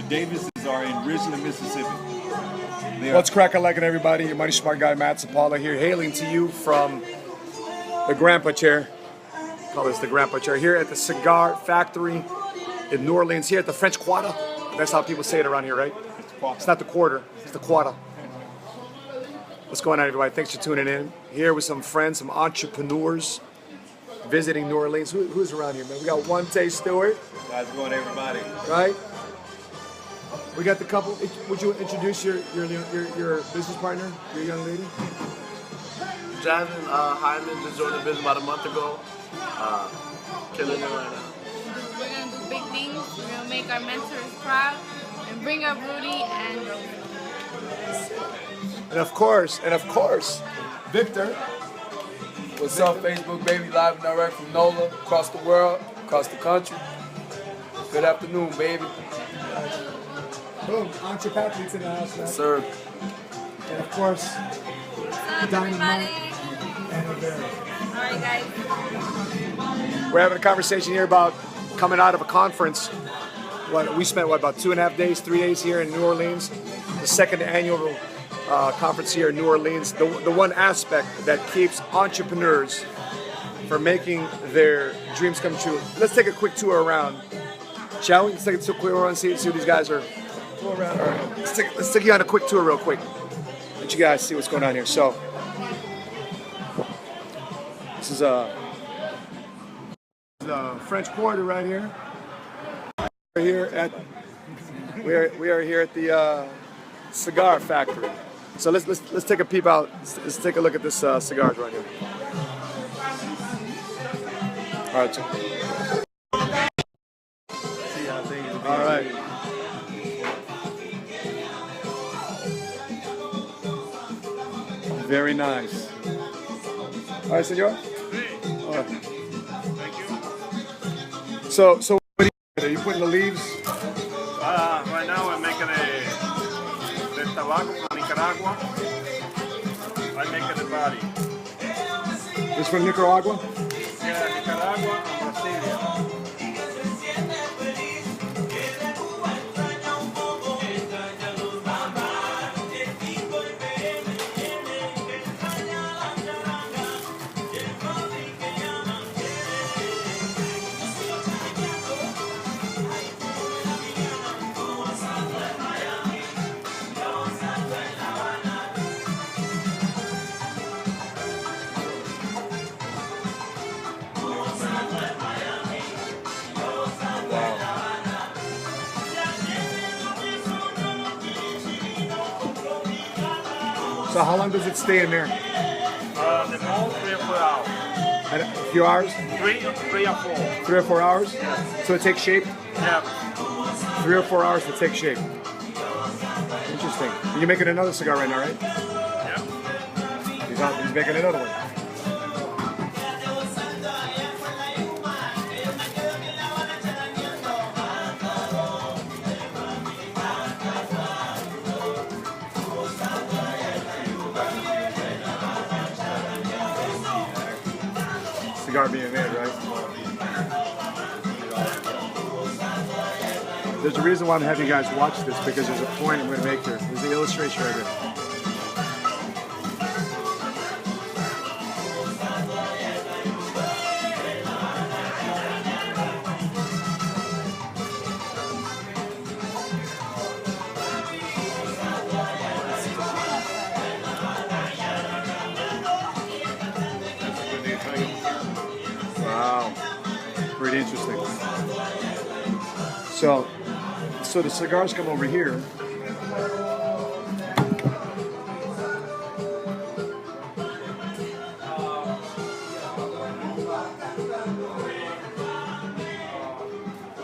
Davises are in Ridgeland, Mississippi. What's cracking like everybody? Your money smart guy Matt Zapala here, hailing to you from the Grandpa Chair. Call this the Grandpa Chair here at the Cigar Factory in New Orleans. Here at the French Quarter. That's how people say it around here, right? It's not the quarter, it's the Quarter. What's going on, everybody? Thanks for tuning in. Here with some friends, some entrepreneurs visiting New Orleans. Who's around here, man? We got Wante Stewart. How's it going, everybody? Right? We got the couple. Would you introduce your business partner, your young lady? Jasmine Hyman just joined the business about a month ago. Killing it right now. We're going to do big things. We're going to make our mentors proud and bring up Rudy and Rosie. And of course, Victor. What's up, Facebook baby? Live and direct from NOLA, across the world, across the country. Good afternoon, baby. Boom, Entrepathletes in the house, man. Yes, sir. And of course, What's up, Dynamite everybody? and Rivera. All right, guys. We're having a conversation here about coming out of a conference. We spent about 2.5 days, 3 days here in New Orleans. The second annual conference here in New Orleans. The one aspect that keeps entrepreneurs from making their dreams come true. Let's take a quick tour around, shall we? Let's take a quick tour around, see what these guys are. All right. Let's take you on a quick tour real quick. Let you guys see what's going on here. So this is the French Quarter right here. We are here at the Cigar Factory. So let's take a peep out. Let's take a look at this cigars right here. All right. All right. Very nice. All right, senor. All right. Thank you. So what are you putting the leaves? Right now I'm making the tobacco from Nicaragua. I'm making the body. This from Nicaragua? Yeah, Nicaragua and Brasilia. So how long does it stay in there? The most 3 or 4 hours. A few hours? 3 or 4. 3 or 4 hours? Yeah. So it takes shape? Yeah. 3 or 4 hours to take shape. Interesting. You're making another cigar right now, right? Yeah. He's making another one. Cigar being made, right? There's a reason why I'm having you guys watch this, because there's a point I'm going to make here. There's the illustration right here. Wow, pretty interesting. So the cigars come over here.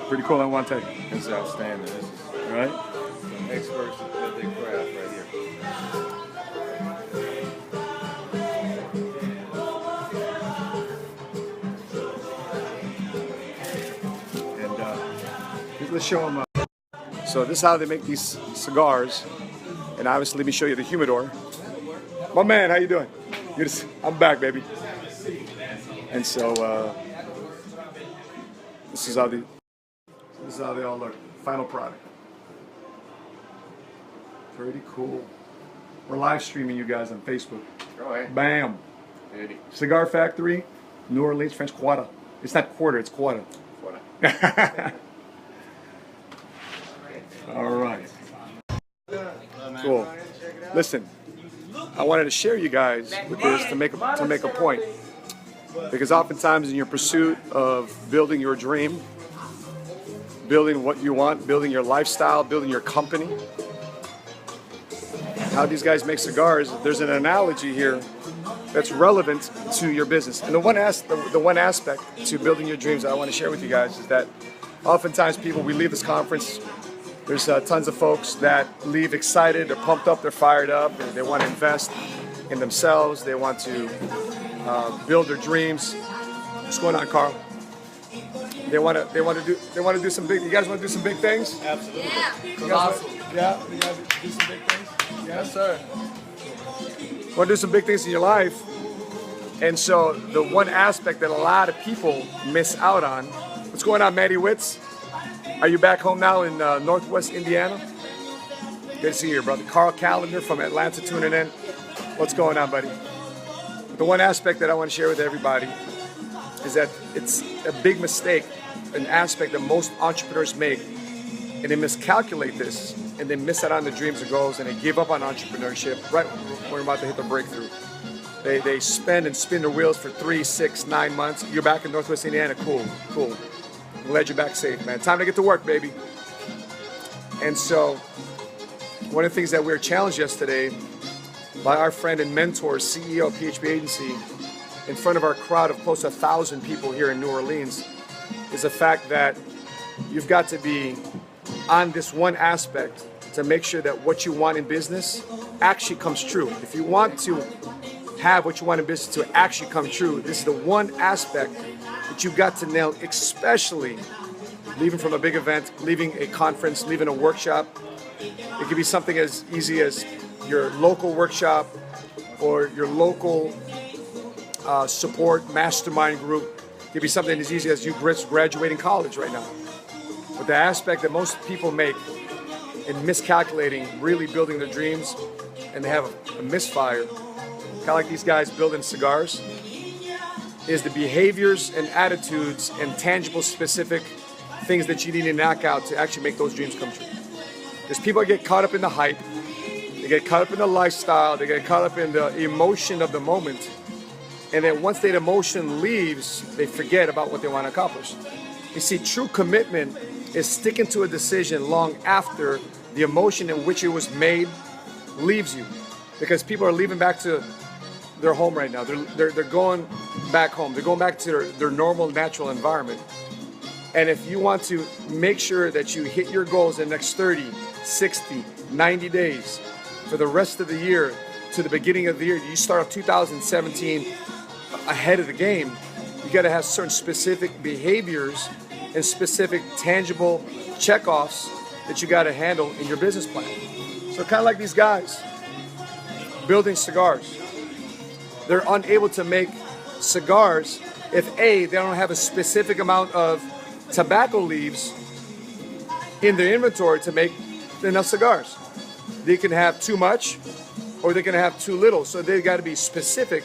Pretty cool, I want to take. It's outstanding. This is Right? experts at their craft right here. Let's show them. So this is how they make these cigars, and obviously let me show you the humidor. My man, how you doing? I'm back, baby. And so this is how they all look. Final product. Pretty cool. We're live streaming you guys on Facebook. Go ahead. Bam. Cigar Factory, New Orleans, French Quarter. It's not quarter, it's quarter. All right. Cool. Listen, I wanted to share you guys with this to make a point, because oftentimes in your pursuit of building your dream, building what you want, building your lifestyle, building your company, how these guys make cigars, there's an analogy here that's relevant to your business. And the one aspect to building your dreams that I want to share with you guys is that oftentimes we leave this conference, there's tons of folks that leave excited, they're pumped up, they're fired up, and they want to invest in themselves, they want to build their dreams. What's going on, Carl? They want to do some big. You guys want to do some big things? Absolutely. Yeah. You guys do some big things? Yes, sir. Want to do some big things in your life, and so the one aspect that a lot of people miss out on. What's going on, Matty Witz? Are you back home now in Northwest Indiana? Good to see you, brother. Carl Callender from Atlanta tuning in. What's going on, buddy? The one aspect that I want to share with everybody is that it's a big mistake, an aspect that most entrepreneurs make, and they miscalculate this, and they miss out on the dreams and goals, and they give up on entrepreneurship right when we're about to hit the breakthrough. They spend and spin their wheels for 3, 6, 9 months. You're back in Northwest Indiana, cool. I'm glad you're back safe, man. Time to get to work, baby. And so, one of the things that we were challenged yesterday by our friend and mentor, CEO of PHP Agency, in front of our crowd of close to 1,000 people here in New Orleans, is the fact that you've got to be on this one aspect to make sure that what you want in business actually comes true. If you want to have what you want in business to actually come true, this is the one aspect that you've got to nail, especially leaving from a big event, leaving a conference, leaving a workshop. It could be something as easy as your local workshop or your local support mastermind group. It could be something as easy as you graduating college right now. But the aspect that most people make in miscalculating, really building their dreams, and they have a misfire, kind of like these guys building cigars, is the behaviors and attitudes and tangible, specific things that you need to knock out to actually make those dreams come true. Because people get caught up in the hype, they get caught up in the lifestyle, they get caught up in the emotion of the moment, and then once that emotion leaves, they forget about what they want to accomplish. You see, true commitment is sticking to a decision long after the emotion in which it was made leaves you. Because people are leaving back to their home right now. They're going back home. They're going back to their normal, natural environment. And if you want to make sure that you hit your goals in the next 30, 60, 90 days for the rest of the year to the beginning of the year, you start off 2017 ahead of the game, you got to have certain specific behaviors and specific tangible checkoffs that you got to handle in your business plan. So kind of like these guys building cigars. They're unable to make cigars if A, they don't have a specific amount of tobacco leaves in their inventory to make enough cigars. They can have too much or they can have too little. So they've got to be specific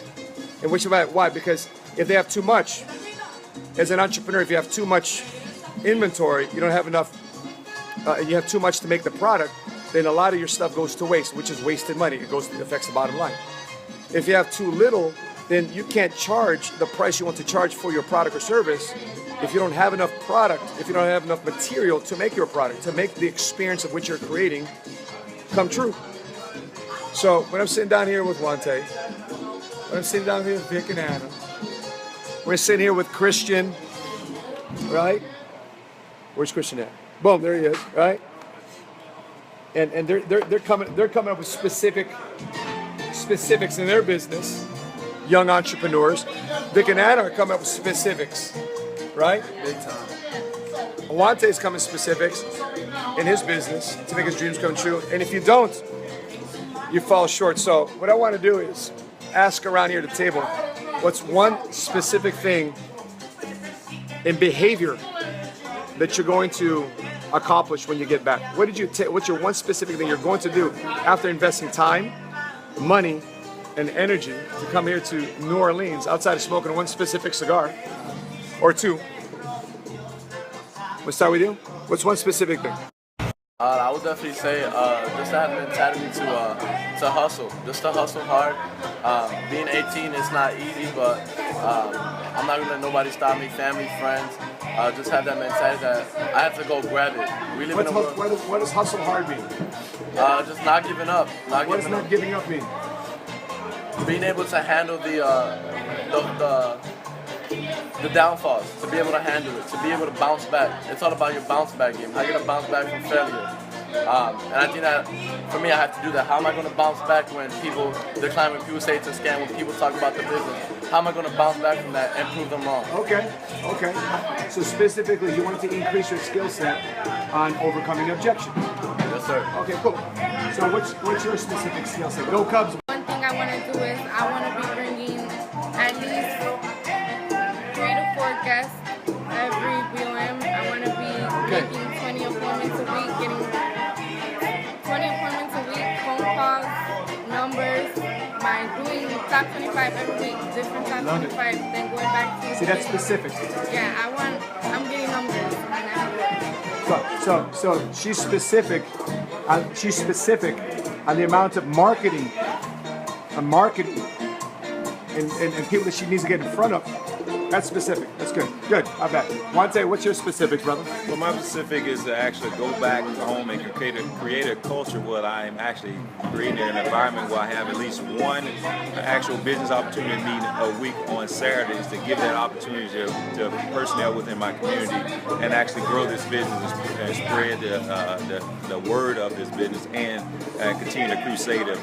in which way. Why? Because if they have too much, as an entrepreneur, if you have too much inventory, you don't have enough, you have too much to make the product, then a lot of your stuff goes to waste, which is wasted money. It affects the bottom line. If you have too little, then you can't charge the price you want to charge for your product or service if you don't have enough product, if you don't have enough material to make your product, to make the experience of what you're creating come true. So when I'm sitting down here with Wante, when I'm sitting down here with Vic and Anna, we're sitting here with Christian, right? Where's Christian at? Boom, there he is, right? And they're coming up with specifics in their business. Young entrepreneurs. Vic and Anna are coming up with specifics, right? Big time. Awante's coming specifics in his business to make his dreams come true. And if you don't, you fall short. So what I want to do is ask around here at the table, what's one specific thing in behavior that you're going to accomplish when you get back? What did you take? What's your one specific thing you're going to do after investing time, money, and energy to come here to New Orleans outside of smoking one specific cigar or two? We'll start with you. What's one specific thing? I would definitely say just to have the mentality to hustle, just to hustle hard. Being 18 is not easy, but I'm not gonna let nobody stop me, family, friends. Just have that mentality that I have to go grab it. We live in a world. What does hustle hard mean? Just not giving up. What does not giving up mean? Being able to handle the downfalls, to be able to handle it, to be able to bounce back. It's all about your bounce back game. How you gonna bounce back from failure? And I think that for me, I have to do that. How am I gonna bounce back when people decline, when people say it's a scam, when people talk about the business? How am I gonna bounce back from that and prove them wrong? Okay. So specifically, you wanted to increase your skill set on overcoming objection. Yes, sir. Okay, cool. So what's your specific skill set? Go Cubs. One thing I want to do is I want to be bringing at least 3 to 4 guests every BOM. I want to be making 20 appointments a week, getting 20 appointments a week, phone calls, numbers, by doing top 25 every week, different top 25, then going back to... See, that's specific. Yeah, I'm getting numbers and everywhere. So she's specific. She's specific on the amount of marketing, and people that she needs to get in front of. That's specific. That's good. Good. I bet. Wante, what's your specific, brother? Well, my specific is to actually go back home and create a culture where I'm actually creating an environment where I have at least one actual business opportunity meeting a week on Saturdays to give that opportunity to personnel within my community and actually grow this business and spread the word of this business and continue the crusade of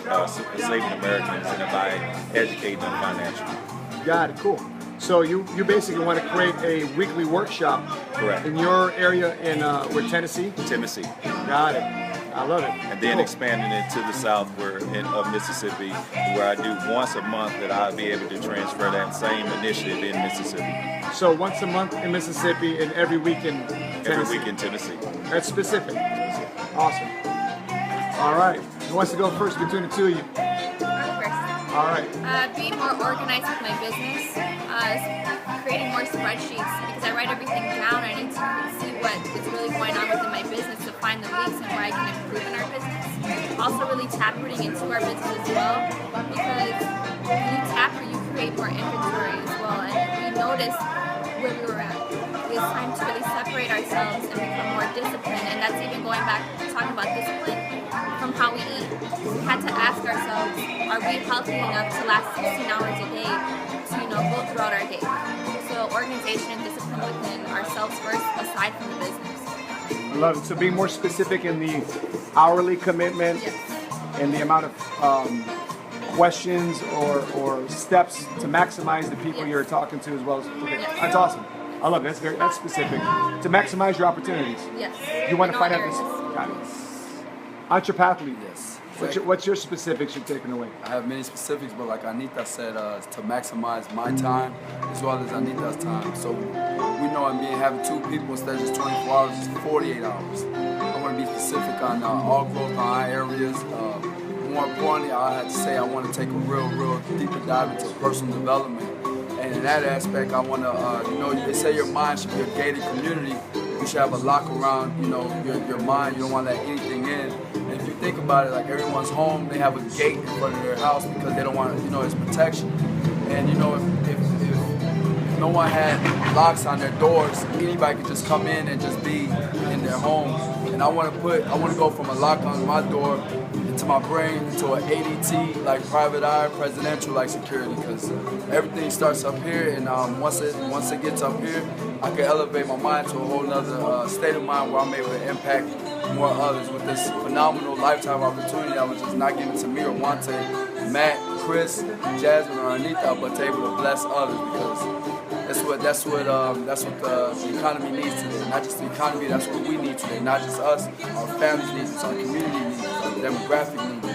saving Americans and by educating them financially. Got it. Cool. So you basically want to create a weekly workshop. Correct. In your area in where Tennessee? Tennessee. Got it. I love it. And then expanding it to the south of Mississippi, where I do once a month that I'll be able to transfer that same initiative in Mississippi. So once a month in Mississippi and every week in Tennessee? Every week in Tennessee. That's specific. Awesome. All right. Who wants to go first between the two of you? All right. Being more organized with my business, creating more spreadsheets because I write everything down. I need to see what is really going on within my business to find the leaks and where I can improve in our business. Also really taproting into our business as well because when you taproot, you create more inventory as well. And we noticed where we were at. It's time to really separate ourselves and become more disciplined. And that's even going back to talking about discipline from how we eat. We had to ask ourselves, are we healthy enough to last 16 hours a day to, go throughout our day? So organization and discipline within ourselves first, aside from the business. I love it. So being more specific in the hourly commitment and the amount of questions or steps to maximize the people you're talking to as well as that's awesome. I love it. That's specific. To maximize your opportunities. Yes. You want to In find all out this. areas. Got it. Entrepathlete. Yes. What's your specifics you're taking away? I have many specifics, but like Anita said, to maximize my time as well as Anita's time. So we know having 2 people instead of just 24 hours is 48 hours. I want to be specific on all growth on our areas. More importantly, I have to say I want to take a real deeper dive into personal development. And in that aspect, I want to, they say your mind should be a gated community. You should have a lock around, your mind. You don't want to let anything in. And if you think about it, like everyone's home, they have a gate in front of their house because they don't want, it's protection. And if no one had locks on their doors, anybody could just come in and just be in their home. And I want to go from a lock on my door into my brain into an ADT, like private eye, presidential like security, because everything starts up here, and once it gets up here, I can elevate my mind to a whole nother state of mind where I'm able to impact more others with this phenomenal lifetime opportunity that was just not given to me or Wante, Matt, Chris, Jasmine, or Anita, but to able to bless others because that's what the economy needs today. Not just the economy, that's what we need today. Not just us, our families need this, our community needs this, our demographic needs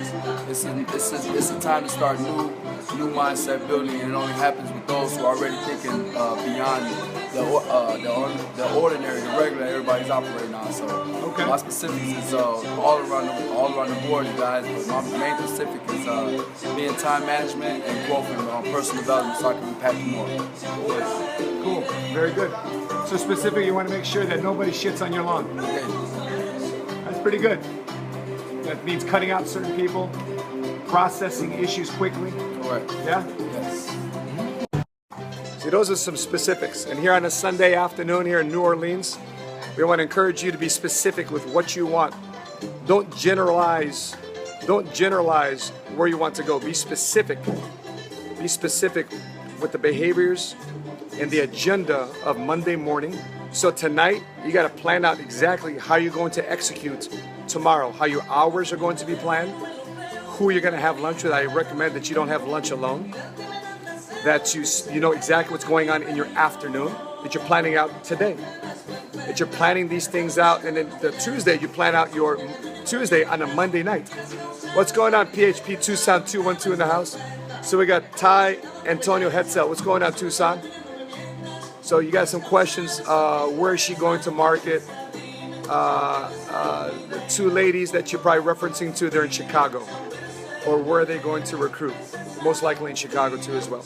this. It's a time to start new mindset building, and it only happens with those who are already thinking beyond the ordinary, the regular everybody's operating on. So my specifics is all around the board, you guys. But my main specific is being time management and growth and personal development, so I can impact more. Cool, very good. So specifically, you want to make sure that nobody shits on your lawn. Okay. That's pretty good. That means cutting out certain people, processing issues quickly. Correct. Yeah? Yes. See, those are some specifics. And here on a Sunday afternoon here in New Orleans, we want to encourage you to be specific with what you want. Don't generalize. Don't generalize where you want to go. Be specific. Be specific with the behaviors and the agenda of Monday morning. So tonight, you got to plan out exactly how you're going to execute tomorrow, how your hours are going to be planned, who you're going to have lunch with. I recommend that you don't have lunch alone, that you know exactly what's going on in your afternoon, that you're planning out today, that you're planning these things out, and then the Tuesday, you plan out your Tuesday on a Monday night. What's going on, PHP Tucson 212 in the house? So we got Ty Antonio Hetzel. What's going on, Tucson? So you got some questions. Where is she going to market? The two ladies that you're probably referencing to, they're in Chicago. Or where are they going to recruit? Most likely in Chicago too as well.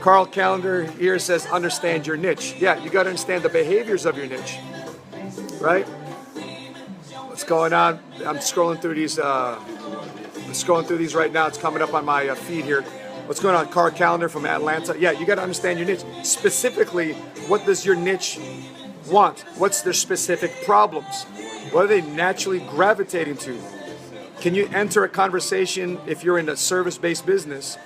Carl Calendar here says, understand your niche. Yeah, you got to understand the behaviors of your niche, right? What's going on? I'm scrolling through these right now. It's coming up on my feed here. What's going on? Carl Calendar from Atlanta. Yeah, you got to understand your niche. Specifically, what does your niche want? What's their specific problems? What are they naturally gravitating to? Can you enter a conversation if you're in a service-based business?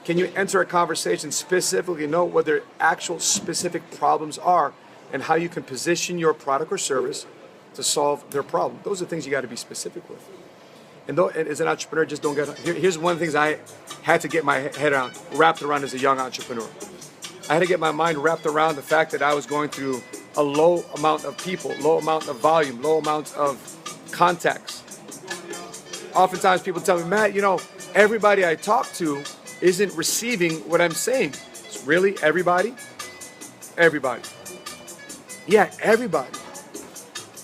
Can you enter a conversation specifically know what their actual specific problems are and how you can position your product or service to solve their problem? Those are things you got to be specific with. And as an entrepreneur, just don't get. Here's one of the things I had to get my head wrapped around as a young entrepreneur. I had to get my mind wrapped around the fact that I was going through a low amount of people, low amount of volume, low amount of contacts. Oftentimes people tell me, Matt, everybody I talk to isn't receiving what I'm saying. It's really everybody? Everybody. Yeah, everybody.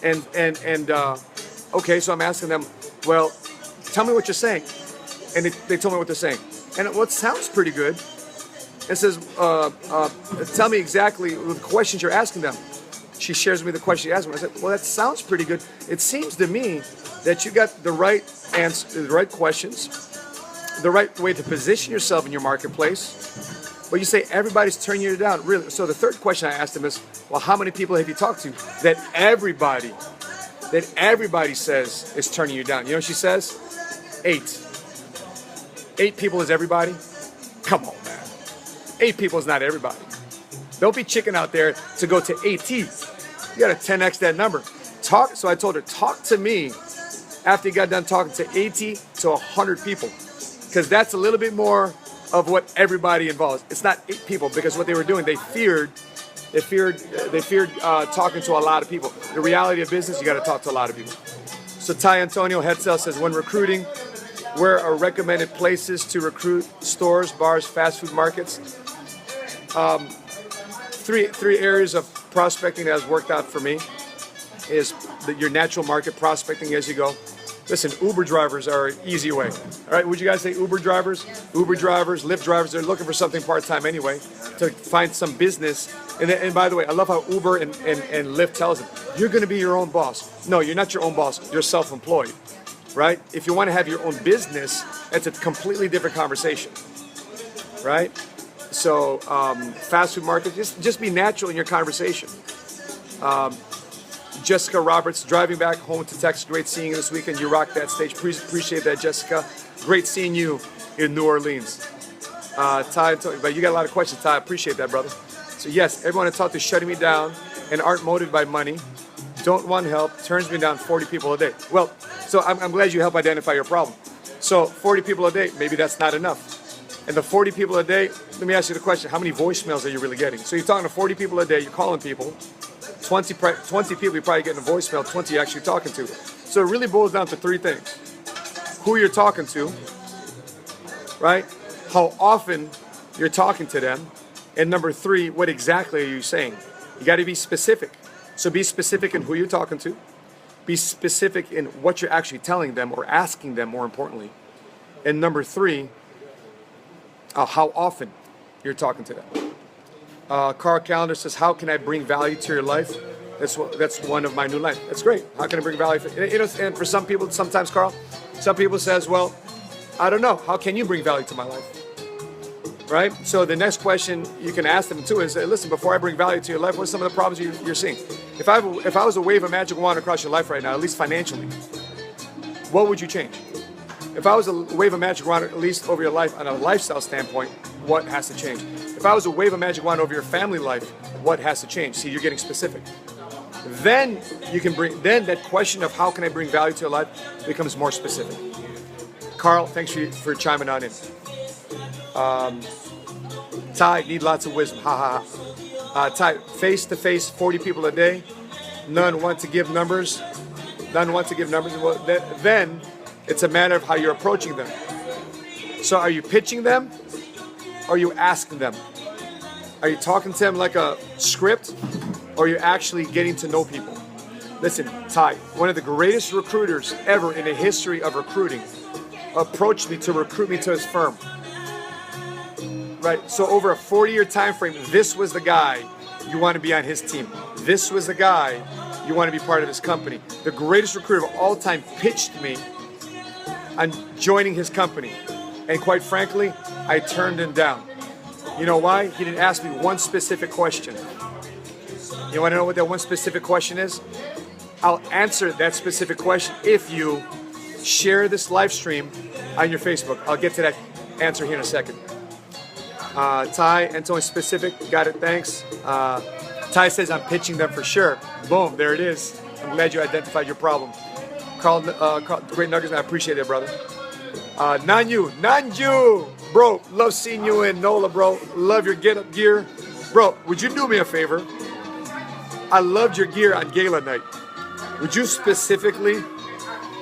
And okay, so I'm asking them, well, tell me what you're saying. And they told me what they're saying. And what sounds pretty good. It says, tell me exactly the questions you're asking them. She shares with me the question she asked me. I said, well, that sounds pretty good. It seems to me that you got the right answer, the right questions, the right way to position yourself in your marketplace. But you say everybody's turning you down. Really? So the third question I asked them is, well, how many people have you talked to that everybody says is turning you down? You know what she says? 8. 8 people is everybody? Come on, man. 8 people is not everybody. Don't be chicken out there to go to 80. You got to 10x that number. So I told her, talk to me after you got done talking to 80 to 100 people, because that's a little bit more of what everybody involves. It's not 8 people, because what they were doing, they feared talking to a lot of people. The reality of business, you got to talk to a lot of people. So Ty Antonio Hetzel says, when recruiting, where are recommended places to recruit? Stores, bars, fast food markets? Three areas of prospecting that has worked out for me is your natural market prospecting as you go. Listen, Uber drivers are an easy way. All right, would you guys say Uber drivers? Uber drivers, Lyft drivers, they're looking for something part-time anyway to find some business. And by the way, I love how Uber and Lyft tells them, you're going to be your own boss. No, you're not your own boss. You're self-employed, right? If you want to have your own business, it's a completely different conversation, right? So fast food market, just be natural in your conversation. Jessica Roberts, driving back home to Texas. Great seeing you this weekend. You rocked that stage. Appreciate that, Jessica. Great seeing you in New Orleans. Ty, but you got a lot of questions, Ty. Appreciate that, brother. So yes, everyone I talk to shutting me down and aren't motivated by money, don't want help, turns me down 40 people a day. Well, so I'm glad you help identify your problem. So 40 people a day, maybe that's not enough. And the 40 people a day, let me ask you the question, how many voicemails are you really getting? So you're talking to 40 people a day, you're calling people, 20 people you're probably getting a voicemail, 20 you're actually talking to. So it really boils down to 3 things. Who you're talking to, right? How often you're talking to them. And number 3, what exactly are you saying? You got to be specific. So be specific in who you're talking to. Be specific in what you're actually telling them or asking them, more importantly. And number 3, how often you're talking to them. Carl Calendar says, how can I bring value to your life? That's one of my new lines. That's great. How can I bring value? And for some people, sometimes, Carl, some people says, well, I don't know. How can you bring value to my life? Right? So the next question you can ask them too is, listen, before I bring value to your life, what are some of the problems you're seeing? If I was to wave a magic wand across your life right now, at least financially, what would you change? If I was to wave a magic wand at least over your life on a lifestyle standpoint, what has to change? If I was to wave a magic wand over your family life, what has to change? See, you're getting specific. Then you can then that question of how can I bring value to your life becomes more specific. Carl, thanks for chiming on in. Ty, need lots of wisdom. Ha ha ha. Ty, face to face, 40 people a day. None want to give numbers. Well, then it's a matter of how you're approaching them. So are you pitching them? Or are you asking them? Are you talking to them like a script? Or are you actually getting to know people? Listen, Ty, one of the greatest recruiters ever in the history of recruiting approached me to recruit me to his firm. Right, so over a 40-year time frame, this was the guy you want to be on his team. This was the guy you want to be part of his company. The greatest recruiter of all time pitched me on joining his company. And quite frankly, I turned him down. You know why? He didn't ask me one specific question. You want to know what that one specific question is? I'll answer that specific question if you share this live stream on your Facebook. I'll get to that answer here in a second. Ty, Antonio specific, got it, thanks. Ty says I'm pitching them for sure. Boom, there it is. I'm glad you identified your problem. Carl, great nuggets, man. I appreciate it, brother. Nanju, bro, love seeing you in NOLA, bro. Love your get-up gear. Bro, would you do me a favor? I loved your gear on gala night. Would you specifically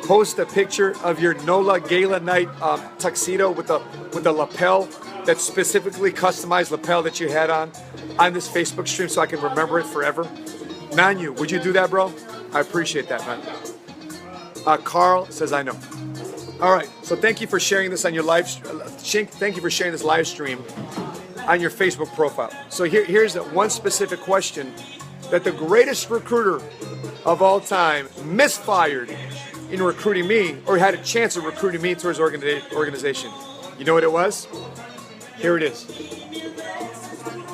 post a picture of your NOLA gala night tuxedo with the lapel, that specifically customized lapel that you had on this Facebook stream so I can remember it forever? Nanyu, would you do that, bro? I appreciate that, man. Carl says, I know. All right, so thank you for sharing this on your thank you for sharing this live stream on your Facebook profile. So here's the one specific question that the greatest recruiter of all time misfired in recruiting me, or had a chance of recruiting me to his organization. You know what it was? Here it is.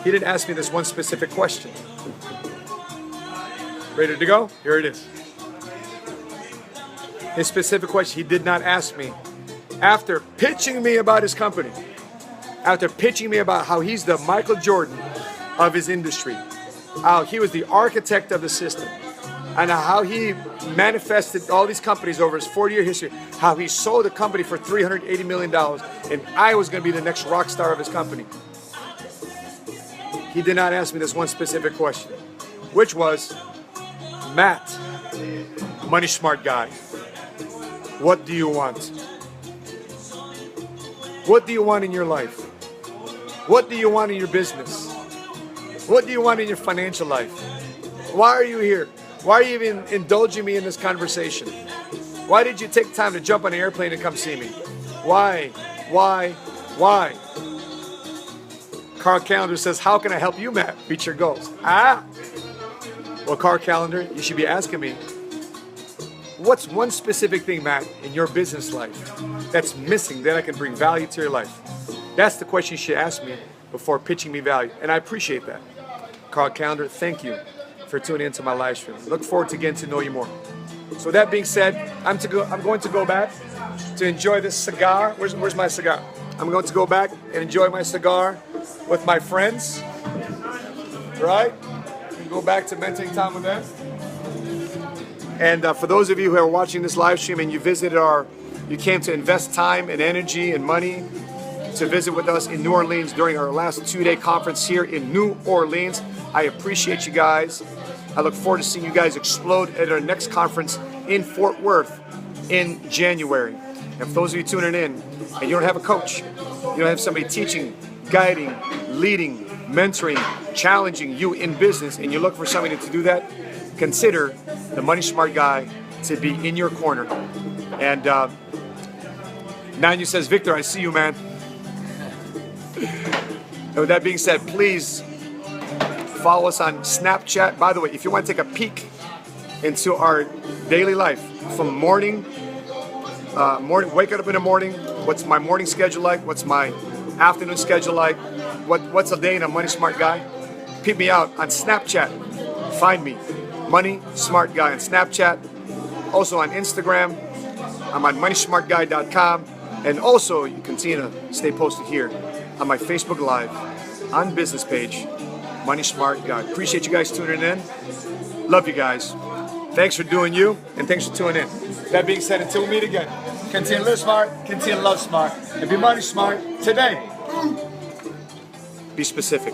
He didn't ask me this one specific question. Ready to go? Here it is. His specific question he did not ask me after pitching me about his company, after pitching me about how he's the Michael Jordan of his industry, how he was the architect of the system, and how he manifested all these companies over his 40-year history, how he sold a company for $380 million, and I was going to be the next rock star of his company. He did not ask me this one specific question, which was, Matt, money smart guy, what do you want? What do you want in your life? What do you want in your business? What do you want in your financial life? Why are you here? Why are you even indulging me in this conversation? Why did you take time to jump on an airplane and come see me? Why? Carl Calendar says, how can I help you, Matt, reach your goals? Well, Carl Calendar, you should be asking me, what's one specific thing, Matt, in your business life that's missing that I can bring value to your life? That's the question you should ask me before pitching me value, and I appreciate that. Carl Calendar, thank you for tuning into my live stream. Look forward to getting to know you more. So that being said, I'm going to go back to enjoy this cigar. Where's my cigar? I'm going to go back and enjoy my cigar with my friends, right? And go back to mentoring time with them. And for those of you who are watching this live stream and you came to invest time and energy and money to visit with us in New Orleans during our last 2-day conference here in New Orleans, I appreciate you guys. I look forward to seeing you guys explode at our next conference in Fort Worth in January. And for those of you tuning in and you don't have a coach, you don't have somebody teaching, guiding, leading, mentoring, challenging you in business and you look for somebody to do that, consider the Money Smart guy to be in your corner. And Manu says, Victor, I see you, man. And with that being said, please follow us on Snapchat. By the way, if you want to take a peek into our daily life from morning, wake up in the morning, what's my morning schedule like, what's my afternoon schedule like, what's a day in a Money Smart guy, peep me out on Snapchat. Find me, Money Smart Guy on Snapchat. Also on Instagram, I'm on moneysmartguy.com. And also, you continue to stay posted here on my Facebook Live, on business page, Money Smart Guy. Appreciate you guys tuning in. Love you guys. Thanks for doing you, and thanks for tuning in. That being said, until we meet again, continue to live smart, continue to love smart, and be money smart today. Be specific.